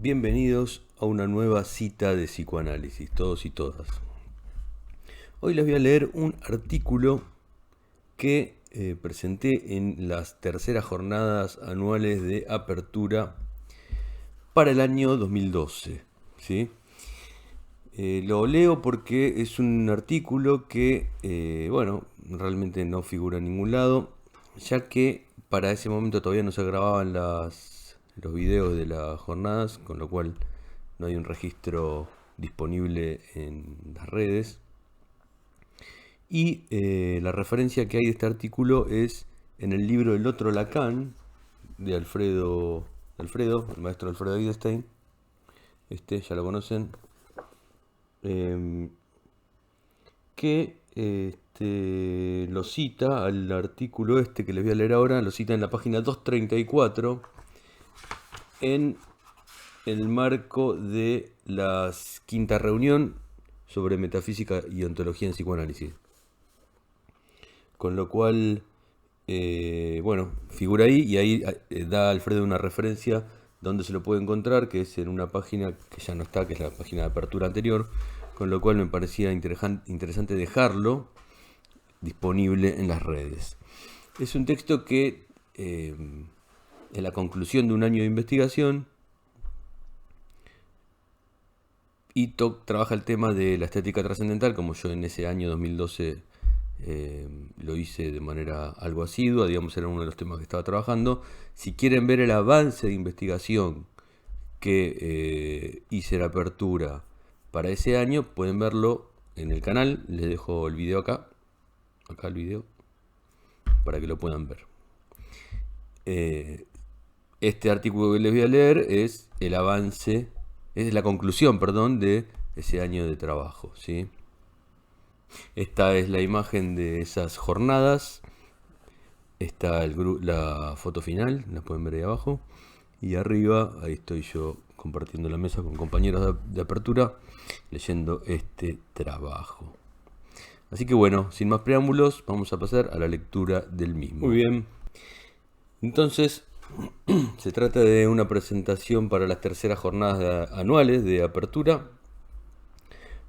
Bienvenidos a una nueva cita de psicoanálisis, todos y todas. Hoy les voy a leer un artículo que presenté en las terceras jornadas anuales de apertura para el año 2012. ¿Sí? Lo leo porque es un artículo que, realmente no figura en ningún lado, ya que para ese momento todavía no se grababan los videos de las jornadas, con lo cual no hay un registro disponible en las redes. Y la referencia que hay de este artículo es en el libro El otro Lacan, de el maestro Alfredo Edelstein. Ya lo conocen. Que lo cita al artículo que les voy a leer ahora, lo cita en la página 234 en el marco de la quinta reunión sobre metafísica y ontología en psicoanálisis. Con lo cual, figura ahí y ahí da Alfredo una referencia donde se lo puede encontrar, que es en una página que ya no está, que es la página de apertura anterior, con lo cual me parecía interesante dejarlo disponible en las redes. Es un texto que, en la conclusión de un año de investigación, y trabaja el tema de la estética trascendental, como yo en ese año 2012 lo hice de manera algo asidua, digamos, era uno de los temas que estaba trabajando. Si quieren ver el avance de investigación que hice la apertura para ese año, pueden verlo en el canal. Les dejo el video acá el video, para que lo puedan ver. Este artículo que les voy a leer es el avance, es la conclusión, de ese año de trabajo, ¿sí? Esta es la imagen de esas jornadas. Está la foto final, la pueden ver ahí abajo. Y arriba, ahí estoy yo compartiendo la mesa con compañeros de apertura, leyendo este trabajo. Así que bueno, sin más preámbulos, vamos a pasar a la lectura del mismo. Muy bien. Entonces, se trata de una presentación para las terceras jornadas anuales de apertura.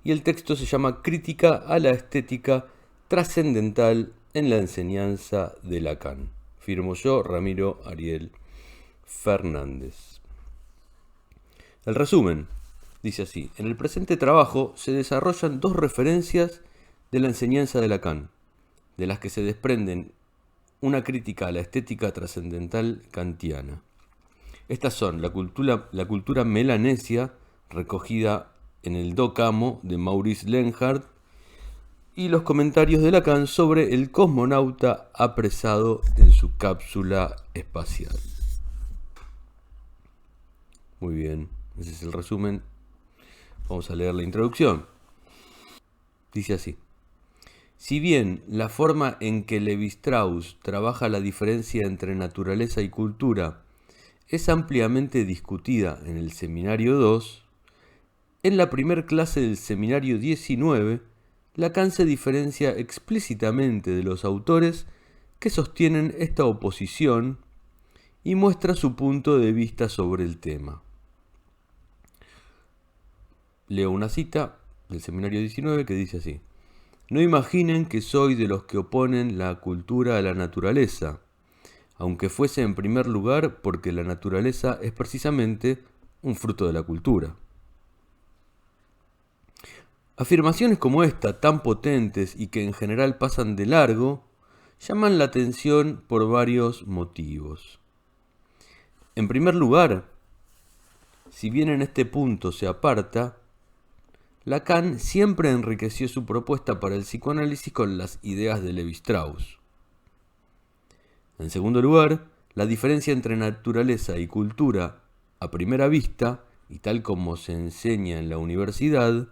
Y el texto se llama Crítica a la estética trascendental en la enseñanza de Lacan. Firmo yo, Ramiro Ariel Fernández. El resumen dice así: en el presente trabajo se desarrollan dos referencias de la enseñanza de Lacan, de las que se desprenden una crítica a la estética trascendental kantiana. Estas son la cultura melanesia, recogida en el Do Camo de Maurice Lenhardt, y los comentarios de Lacan sobre el cosmonauta apresado en su cápsula espacial. Muy bien, ese es el resumen. Vamos a leer la introducción. Dice así: si bien la forma en que Levi-Strauss trabaja la diferencia entre naturaleza y cultura es ampliamente discutida en el Seminario 2, en la primer clase del Seminario 19, Lacan se diferencia explícitamente de los autores que sostienen esta oposición y muestra su punto de vista sobre el tema. Leo una cita del Seminario 19 que dice así: no imaginen que soy de los que oponen la cultura a la naturaleza, aunque fuese en primer lugar porque la naturaleza es precisamente un fruto de la cultura. Afirmaciones como esta, tan potentes y que en general pasan de largo, llaman la atención por varios motivos. En primer lugar, si bien en este punto se aparta, Lacan siempre enriqueció su propuesta para el psicoanálisis con las ideas de Levi-Strauss. En segundo lugar, la diferencia entre naturaleza y cultura, a primera vista, y tal como se enseña en la universidad,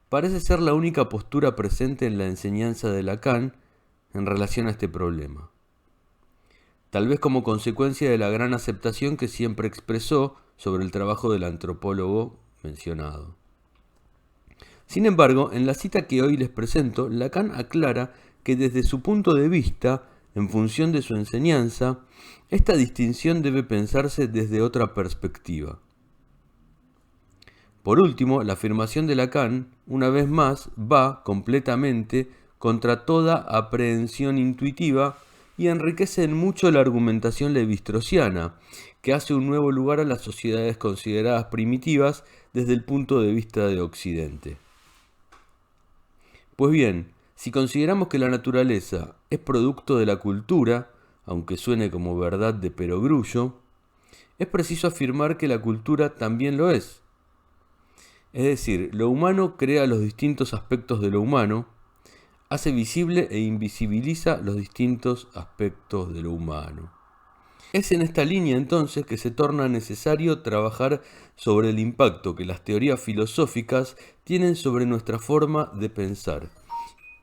parece ser la única postura presente en la enseñanza de Lacan en relación a este problema. Tal vez como consecuencia de la gran aceptación que siempre expresó sobre el trabajo del antropólogo mencionado. Sin embargo, en la cita que hoy les presento, Lacan aclara que desde su punto de vista, en función de su enseñanza, esta distinción debe pensarse desde otra perspectiva. Por último, la afirmación de Lacan, una vez más, va completamente contra toda aprehensión intuitiva y enriquece en mucho la argumentación levi-straussiana, que hace un nuevo lugar a las sociedades consideradas primitivas desde el punto de vista de Occidente. Pues bien, si consideramos que la naturaleza es producto de la cultura, aunque suene como verdad de perogrullo, es preciso afirmar que la cultura también lo es. Es decir, lo humano crea los distintos aspectos de lo humano, hace visible e invisibiliza los distintos aspectos de lo humano. Es en esta línea entonces que se torna necesario trabajar sobre el impacto que las teorías filosóficas tienen sobre nuestra forma de pensar,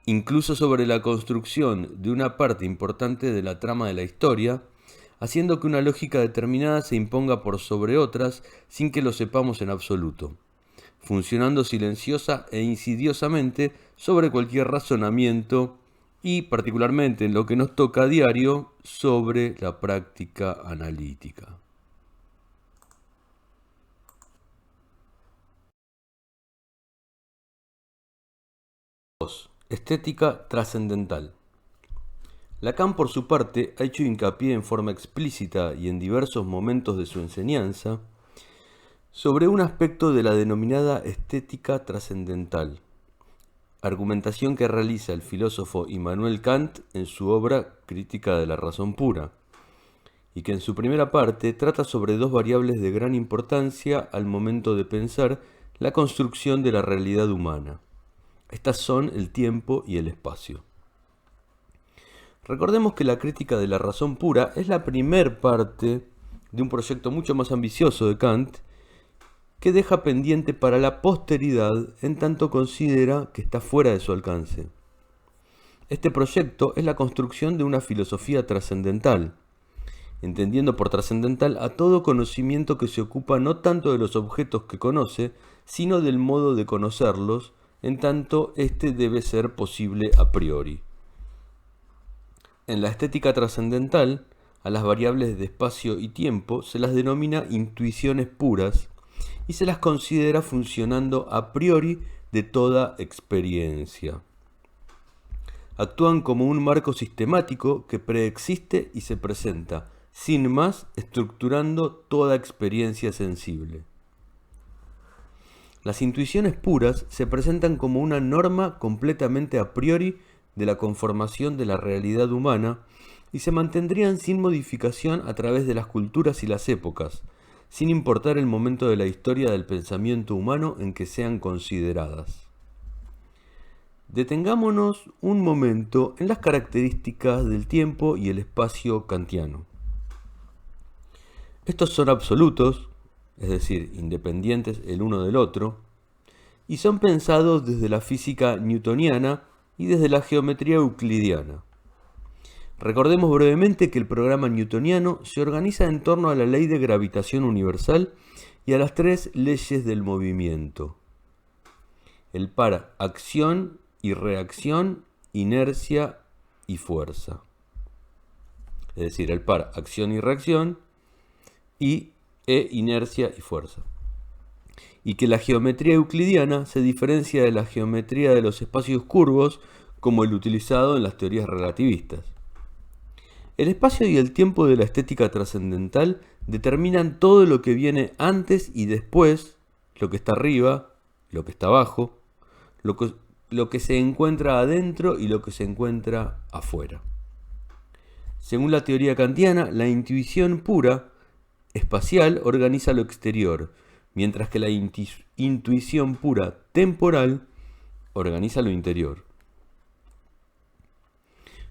incluso sobre la construcción de una parte importante de la trama de la historia, haciendo que una lógica determinada se imponga por sobre otras sin que lo sepamos en absoluto, funcionando silenciosa e insidiosamente sobre cualquier razonamiento y, particularmente en lo que nos toca a diario, sobre la práctica analítica. Estética trascendental. Lacan, por su parte, ha hecho hincapié en forma explícita y en diversos momentos de su enseñanza sobre un aspecto de la denominada estética trascendental, argumentación que realiza el filósofo Immanuel Kant en su obra Crítica de la razón pura, y que en su primera parte trata sobre dos variables de gran importancia al momento de pensar la construcción de la realidad humana. Estas son el tiempo y el espacio. Recordemos que la Crítica de la razón pura es la primer parte de un proyecto mucho más ambicioso de Kant, que deja pendiente para la posteridad en tanto considera que está fuera de su alcance. Este proyecto es la construcción de una filosofía trascendental, entendiendo por trascendental a todo conocimiento que se ocupa no tanto de los objetos que conoce, sino del modo de conocerlos, en tanto éste debe ser posible a priori. En la estética trascendental, a las variables de espacio y tiempo se las denomina intuiciones puras, y se las considera funcionando a priori de toda experiencia. Actúan como un marco sistemático que preexiste y se presenta, sin más, estructurando toda experiencia sensible. Las intuiciones puras se presentan como una norma completamente a priori de la conformación de la realidad humana y se mantendrían sin modificación a través de las culturas y las épocas, sin importar el momento de la historia del pensamiento humano en que sean consideradas. Detengámonos un momento en las características del tiempo y el espacio kantiano. Estos son absolutos, es decir, independientes el uno del otro, y son pensados desde la física newtoniana y desde la geometría euclidiana. Recordemos brevemente que el programa newtoniano se organiza en torno a la ley de gravitación universal y a las tres leyes del movimiento: el par acción y reacción, inercia y fuerza. Es decir, el par acción y reacción y inercia y fuerza. Y que la geometría euclidiana se diferencia de la geometría de los espacios curvos como el utilizado en las teorías relativistas. El espacio y el tiempo de la estética trascendental determinan todo lo que viene antes y después, lo que está arriba, lo que está abajo, lo que se encuentra adentro y lo que se encuentra afuera. Según la teoría kantiana, la intuición pura espacial organiza lo exterior, mientras que la intuición pura temporal organiza lo interior.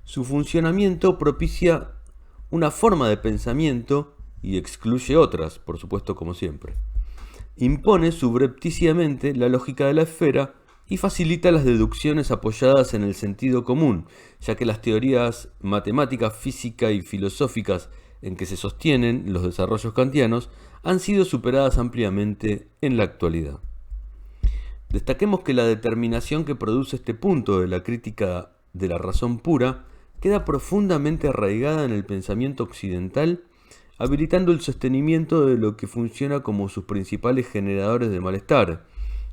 Su funcionamiento propicia una forma de pensamiento y excluye otras, por supuesto, como siempre. Impone subrepticiamente la lógica de la esfera y facilita las deducciones apoyadas en el sentido común, ya que las teorías matemáticas, físicas y filosóficas en que se sostienen los desarrollos kantianos han sido superadas ampliamente en la actualidad. Destaquemos que la determinación que produce este punto de la crítica de la razón pura queda profundamente arraigada en el pensamiento occidental habilitando el sostenimiento de lo que funciona como sus principales generadores de malestar: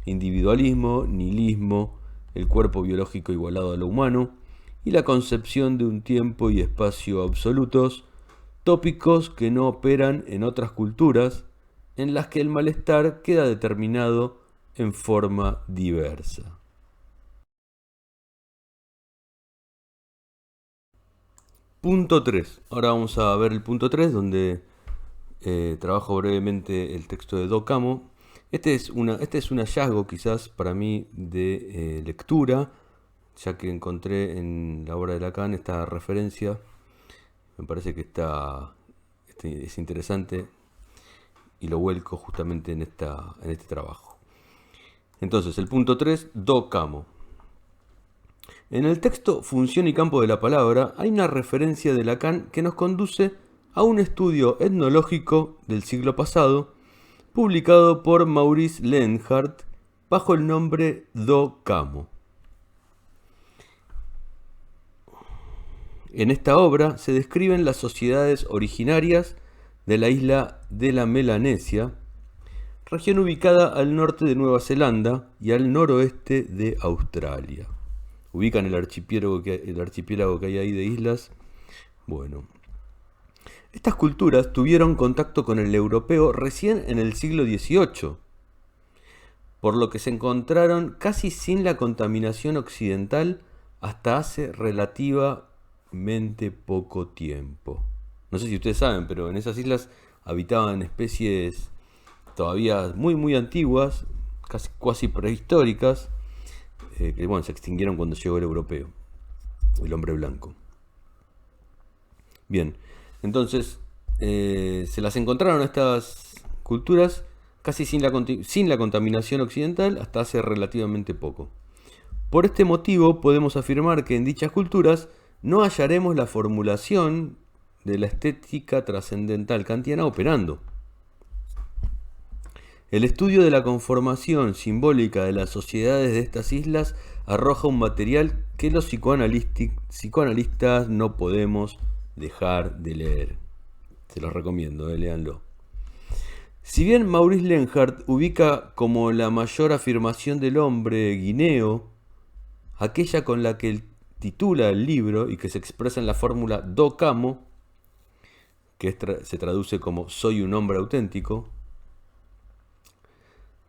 individualismo, nihilismo, el cuerpo biológico igualado a lo humano y la concepción de un tiempo y espacio absolutos, tópicos que no operan en otras culturas, en las que el malestar queda determinado en forma diversa. Punto 3. Ahora vamos a ver el punto 3, donde trabajo brevemente el texto de Do Camo. Este es un hallazgo quizás para mí de lectura, ya que encontré en la obra de Lacan esta referencia. Me parece que es interesante y lo vuelco justamente en este trabajo. Entonces, el punto 3, Do Camo. En el texto Función y campo de la palabra hay una referencia de Lacan que nos conduce a un estudio etnológico del siglo pasado, publicado por Maurice Lenhardt bajo el nombre Do Camo. En esta obra se describen las sociedades originarias de la isla de la Melanesia, región ubicada al norte de Nueva Zelanda y al noroeste de Australia. Ubican el archipiélago que hay ahí de islas. Bueno, estas culturas tuvieron contacto con el europeo recién en el siglo XVIII, por lo que se encontraron casi sin la contaminación occidental hasta hace relativamente poco tiempo. No sé si ustedes saben, pero en esas islas habitaban especies todavía muy antiguas, casi prehistóricas, que se extinguieron cuando llegó el europeo, el hombre blanco. Bien, entonces se las encontraron estas culturas casi sin la contaminación occidental hasta hace relativamente poco. Por este motivo podemos afirmar que en dichas culturas no hallaremos la formulación de la estética trascendental kantiana operando. El estudio de la conformación simbólica de las sociedades de estas islas arroja un material que los psicoanalistas no podemos dejar de leer. Se los recomiendo, léanlo. Si bien Maurice Lenhardt ubica como la mayor afirmación del hombre guineo aquella con la que titula el libro y que se expresa en la fórmula Do Camo, que se traduce como soy un hombre auténtico,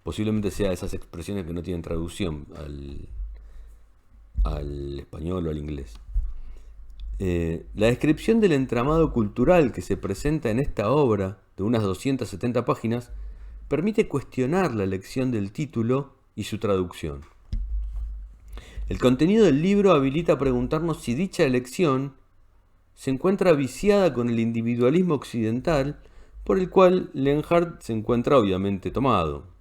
posiblemente sea esas expresiones que no tienen traducción al español o al inglés. La descripción del entramado cultural que se presenta en esta obra, de unas 270 páginas, permite cuestionar la elección del título y su traducción. El contenido del libro habilita a preguntarnos si dicha elección se encuentra viciada con el individualismo occidental, por el cual Lenhardt se encuentra obviamente tomado.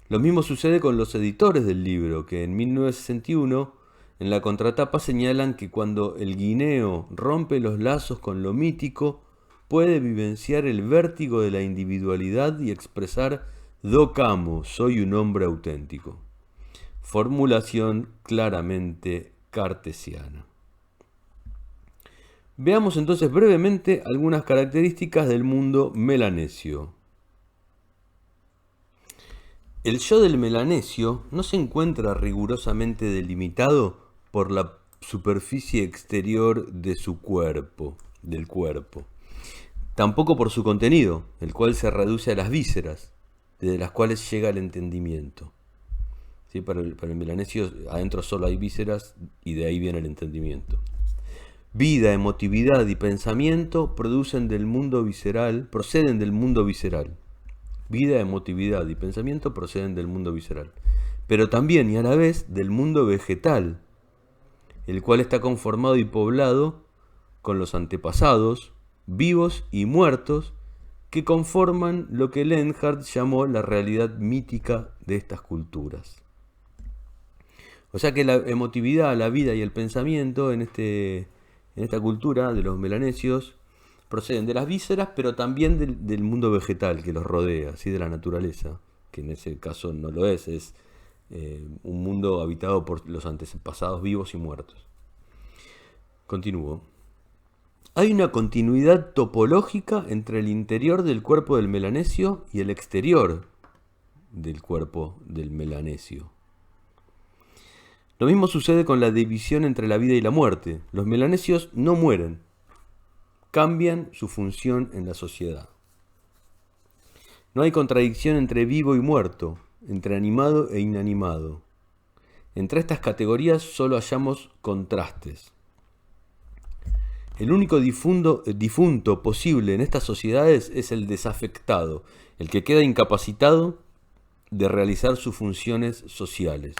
Lo mismo sucede con los editores del libro, que en 1961 en la contratapa señalan que cuando el guineo rompe los lazos con lo mítico, puede vivenciar el vértigo de la individualidad y expresar Do Camo, soy un hombre auténtico. Formulación claramente cartesiana. Veamos entonces brevemente algunas características del mundo melanesio. El yo del melanesio no se encuentra rigurosamente delimitado por la superficie exterior de su cuerpo, del cuerpo. Tampoco por su contenido, el cual se reduce a las vísceras, desde las cuales llega el entendimiento. ¿Sí? Para el melanesio adentro solo hay vísceras y de ahí viene el entendimiento. Vida, emotividad y pensamiento proceden del mundo visceral. Vida, emotividad y pensamiento proceden del mundo visceral, pero también y a la vez del mundo vegetal, el cual está conformado y poblado con los antepasados, vivos y muertos, que conforman lo que Lenhardt llamó la realidad mítica de estas culturas. O sea que la emotividad, la vida y el pensamiento en esta cultura de los melanesios proceden de las vísceras, pero también del mundo vegetal que los rodea, ¿sí? De la naturaleza, que en ese caso no lo es un mundo habitado por los antepasados vivos y muertos. Continúo. Hay una continuidad topológica entre el interior del cuerpo del melanesio y el exterior del cuerpo del melanesio. Lo mismo sucede con la división entre la vida y la muerte. Los melanesios no mueren, cambian su función en la sociedad. No hay contradicción entre vivo y muerto, entre animado e inanimado. Entre estas categorías solo hallamos contrastes. El único difunto posible en estas sociedades es el desafectado, el que queda incapacitado de realizar sus funciones sociales.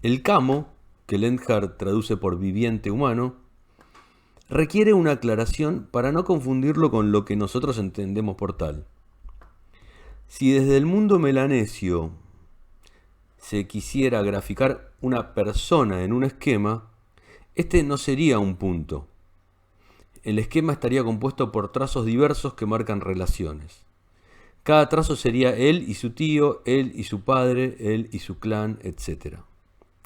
El camo, que Lenhart traduce por viviente humano, requiere una aclaración para no confundirlo con lo que nosotros entendemos por tal. Si desde el mundo melanesio se quisiera graficar una persona en un esquema, este no sería un punto. El esquema estaría compuesto por trazos diversos que marcan relaciones. Cada trazo sería él y su tío, él y su padre, él y su clan, etc.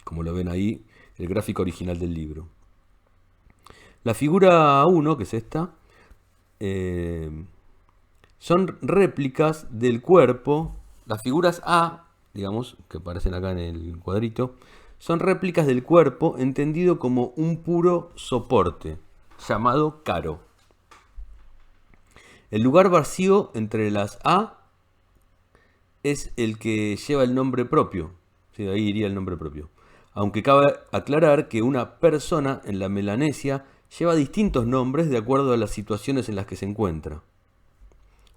Como lo ven ahí, el gráfico original del libro. La figura 1, que es esta, son réplicas del cuerpo. Las figuras A, digamos, que aparecen acá en el cuadrito, son réplicas del cuerpo entendido como un puro soporte, llamado caro. El lugar vacío entre las A es el que lleva el nombre propio. Sí, ahí iría el nombre propio. Aunque cabe aclarar que una persona en la Melanesia lleva distintos nombres de acuerdo a las situaciones en las que se encuentra.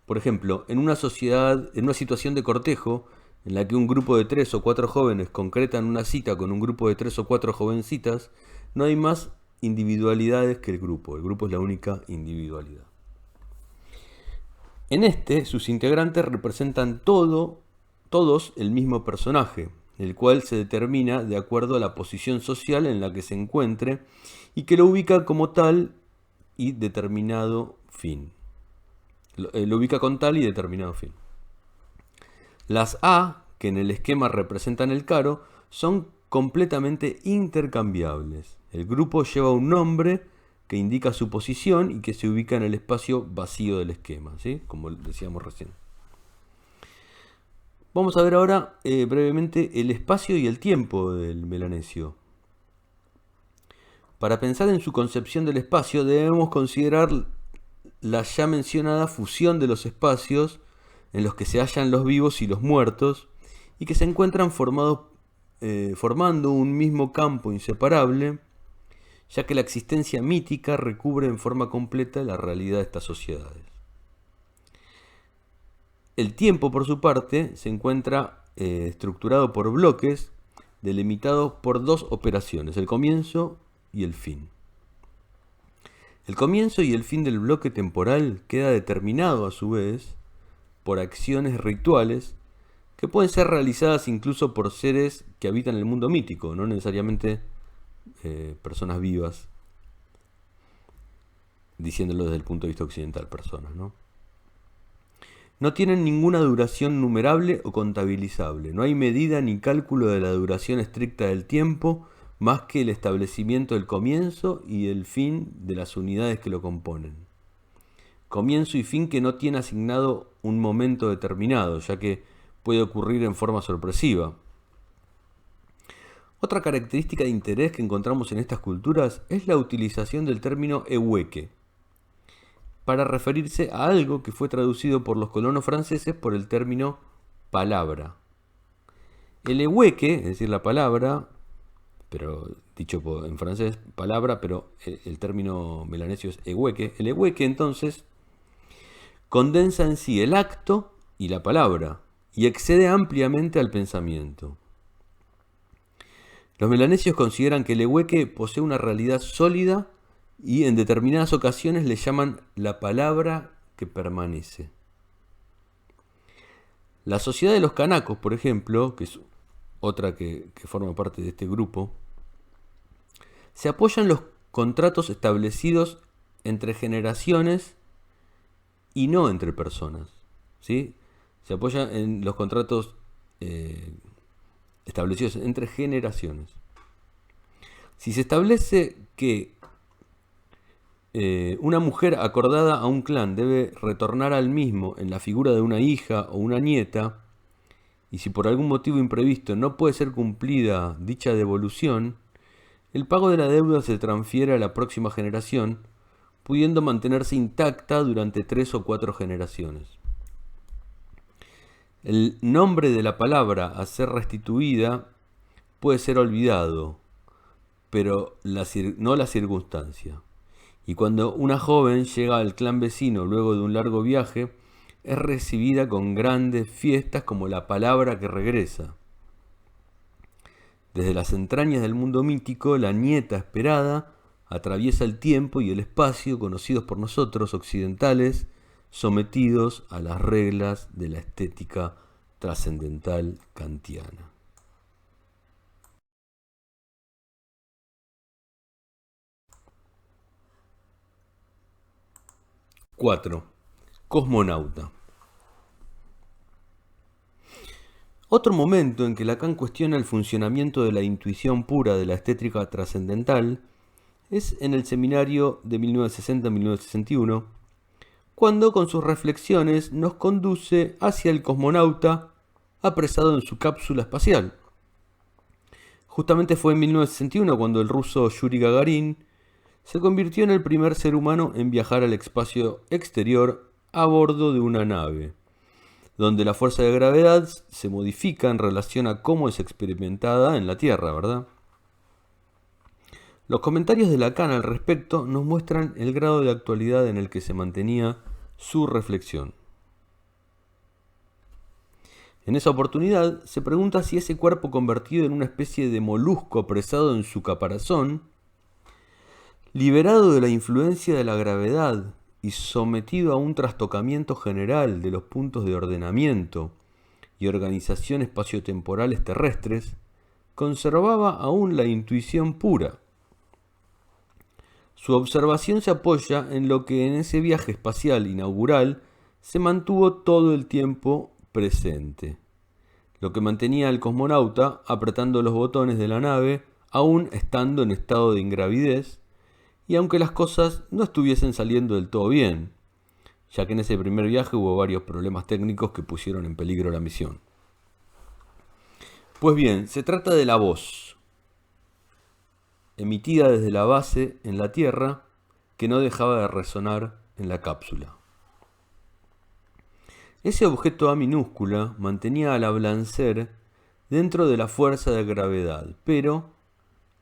Por ejemplo, en una situación de cortejo, en la que un grupo de 3 o 4 jóvenes concretan una cita con un grupo de 3 o 4 jovencitas, no hay más individualidades que el grupo. El grupo es la única individualidad. En sus integrantes representan todos el mismo personaje, el cual se determina de acuerdo a la posición social en la que se encuentre y que lo ubica como tal y determinado fin. Lo ubica con tal y determinado fin. Las A, que en el esquema representan el caro, son completamente intercambiables. El grupo lleva un nombre que indica su posición y que se ubica en el espacio vacío del esquema, ¿sí? Como decíamos recién. Vamos a ver ahora brevemente el espacio y el tiempo del melanesio. Para pensar en su concepción del espacio debemos considerar la ya mencionada fusión de los espacios en los que se hallan los vivos y los muertos y que se encuentran formando un mismo campo inseparable, ya que la existencia mítica recubre en forma completa la realidad de estas sociedades. El tiempo, por su parte, se encuentra estructurado por bloques delimitados por dos operaciones, el comienzo y el fin. El comienzo y el fin del bloque temporal queda determinado a su vez por acciones rituales que pueden ser realizadas incluso por seres que habitan el mundo mítico, no necesariamente personas vivas, diciéndolo desde el punto de vista occidental, personas, ¿no? No tienen ninguna duración numerable o contabilizable, no hay medida ni cálculo de la duración estricta del tiempo, más que el establecimiento del comienzo y el fin de las unidades que lo componen. Comienzo y fin que no tiene asignado un momento determinado, ya que puede ocurrir en forma sorpresiva. Otra característica de interés que encontramos en estas culturas es la utilización del término ehueque, para referirse a algo que fue traducido por los colonos franceses por el término palabra. El ehueque, es decir, la palabra, pero dicho en francés, palabra, pero el término melanesio es ehueque. El ehueque entonces condensa en sí el acto y la palabra y excede ampliamente al pensamiento. Los melanesios consideran que el ehueque posee una realidad sólida y en determinadas ocasiones le llaman la palabra que permanece. La sociedad de los canacos, por ejemplo, que es otra que forma parte de este grupo, se apoya en los contratos establecidos entre generaciones y no entre personas, ¿sí? Se apoya en los contratos establecidos entre generaciones. Si se establece que Una mujer acordada a un clan debe retornar al mismo en la figura de una hija o una nieta, y si por algún motivo imprevisto no puede ser cumplida dicha devolución, el pago de la deuda se transfiere a la próxima generación, pudiendo mantenerse intacta durante 3 o 4 generaciones. El nombre de la palabra a ser restituida puede ser olvidado, pero no la circunstancia. Y cuando una joven llega al clan vecino luego de un largo viaje, es recibida con grandes fiestas como la palabra que regresa. Desde las entrañas del mundo mítico, la nieta esperada atraviesa el tiempo y el espacio conocidos por nosotros occidentales, sometidos a las reglas de la estética trascendental kantiana. 4. Cosmonauta. Otro momento en que Lacan cuestiona el funcionamiento de la intuición pura de la estética trascendental es en el seminario de 1960-1961, cuando con sus reflexiones nos conduce hacia el cosmonauta apresado en su cápsula espacial. Justamente fue en 1961 cuando el ruso Yuri Gagarin se convirtió en el primer ser humano en viajar al espacio exterior a bordo de una nave, donde la fuerza de gravedad se modifica en relación a cómo es experimentada en la Tierra, ¿verdad? Los comentarios de Lacan al respecto nos muestran el grado de actualidad en el que se mantenía su reflexión. En esa oportunidad se pregunta si ese cuerpo convertido en una especie de molusco apresado en su caparazón, liberado de la influencia de la gravedad y sometido a un trastocamiento general de los puntos de ordenamiento y organización espaciotemporales terrestres, conservaba aún la intuición pura. Su observación se apoya en lo que en ese viaje espacial inaugural se mantuvo todo el tiempo presente, lo que mantenía al cosmonauta apretando los botones de la nave aún estando en estado de ingravidez, y aunque las cosas no estuviesen saliendo del todo bien, ya que en ese primer viaje hubo varios problemas técnicos que pusieron en peligro la misión. Pues bien, se trata de la voz, emitida desde la base en la Tierra, que no dejaba de resonar en la cápsula. Ese objeto A minúscula mantenía al Ablancer dentro de la fuerza de gravedad, pero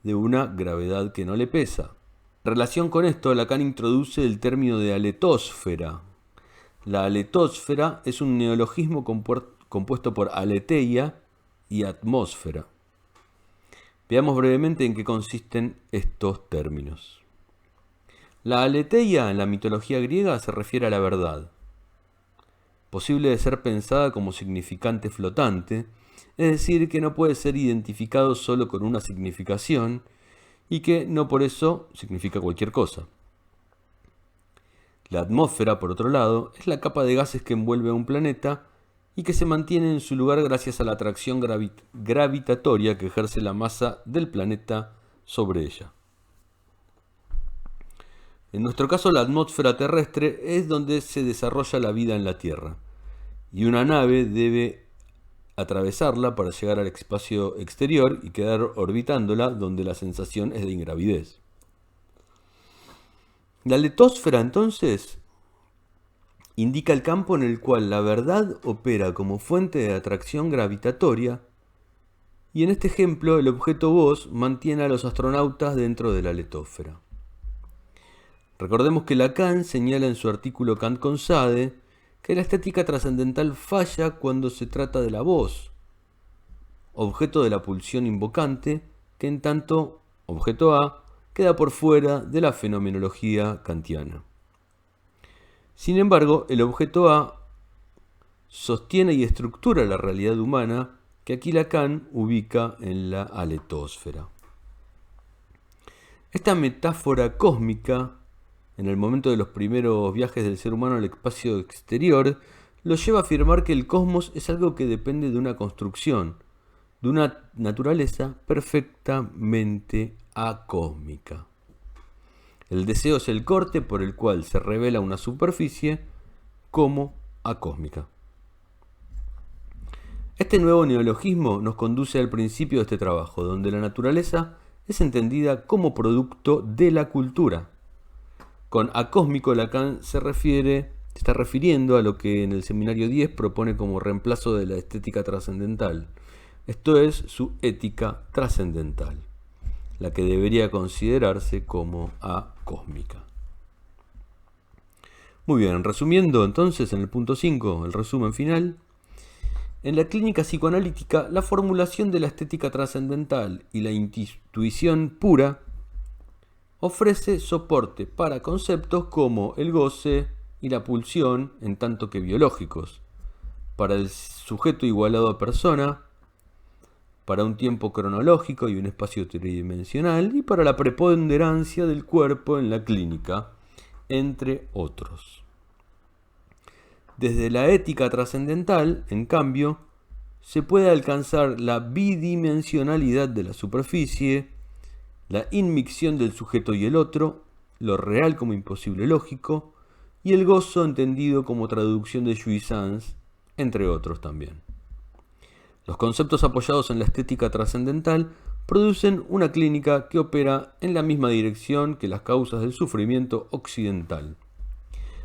de una gravedad que no le pesa. En relación con esto, Lacan introduce el término de aletósfera. La aletósfera es un neologismo compuesto por aletheia y atmósfera. Veamos brevemente en qué consisten estos términos. La aletheia en la mitología griega se refiere a la verdad, posible de ser pensada como significante flotante, es decir, que no puede ser identificado solo con una significación, y que no por eso significa cualquier cosa. La atmósfera, por otro lado, es la capa de gases que envuelve a un planeta y que se mantiene en su lugar gracias a la atracción gravitatoria que ejerce la masa del planeta sobre ella. En nuestro caso, la atmósfera terrestre es donde se desarrolla la vida en la Tierra, y una nave debe atravesarla para llegar al espacio exterior y quedar orbitándola, donde la sensación es de ingravidez. La aletósfera, entonces, indica el campo en el cual la verdad opera como fuente de atracción gravitatoria, y en este ejemplo el objeto voz mantiene a los astronautas dentro de la aletósfera. Recordemos que Lacan señala en su artículo Kant con Sade que la estética trascendental falla cuando se trata de la voz, objeto de la pulsión invocante, que en tanto objeto A queda por fuera de la fenomenología kantiana. Sin embargo, el objeto A sostiene y estructura la realidad humana que aquí Lacan ubica en la aletósfera. Esta metáfora cósmica, en el momento de los primeros viajes del ser humano al espacio exterior, lo lleva a afirmar que el cosmos es algo que depende de una construcción, de una naturaleza perfectamente acósmica. El deseo es el corte por el cual se revela una superficie como acósmica. Este nuevo neologismo nos conduce al principio de este trabajo, donde la naturaleza es entendida como producto de la cultura. Con acósmico, Lacan se está refiriendo a lo que en el seminario 10 propone como reemplazo de la estética trascendental. Esto es su ética trascendental, la que debería considerarse como acósmica. Muy bien, resumiendo entonces en el punto 5, el resumen final. En la clínica psicoanalítica, la formulación de la estética trascendental y la intuición pura ofrece soporte para conceptos como el goce y la pulsión, en tanto que biológicos, para el sujeto igualado a persona, para un tiempo cronológico y un espacio tridimensional, y para la preponderancia del cuerpo en la clínica, entre otros. Desde la ética trascendental, en cambio, se puede alcanzar la bidimensionalidad de la superficie, la inmixción del sujeto y el otro, lo real como imposible lógico, y el gozo entendido como traducción de jouissance, entre otros también. Los conceptos apoyados en la estética trascendental producen una clínica que opera en la misma dirección que las causas del sufrimiento occidental.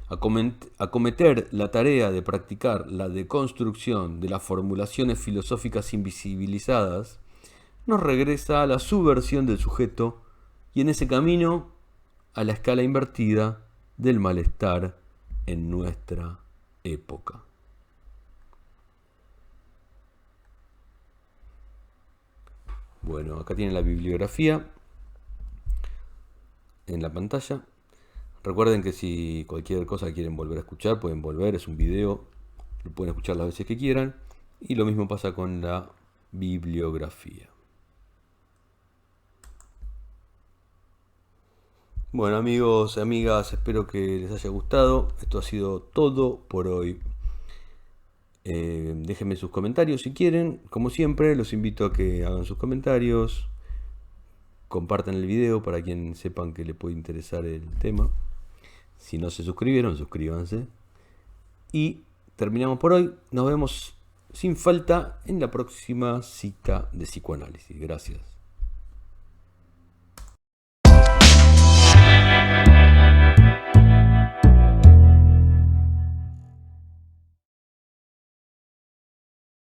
Acometer la tarea de practicar la deconstrucción de las formulaciones filosóficas invisibilizadas nos regresa a la subversión del sujeto y en ese camino a la escala invertida del malestar en nuestra época. Bueno, acá tienen la bibliografía en la pantalla. Recuerden que si cualquier cosa quieren volver a escuchar, pueden volver, es un video, lo pueden escuchar las veces que quieran. Y lo mismo pasa con la bibliografía. Bueno, amigos y amigas, espero que les haya gustado. Esto ha sido todo por hoy. Déjenme sus comentarios si quieren. Como siempre, los invito a que hagan sus comentarios. Compartan el video para quien sepan que le puede interesar el tema. Si no se suscribieron, suscríbanse. Y terminamos por hoy. Nos vemos sin falta en la próxima cita de psicoanálisis. Gracias.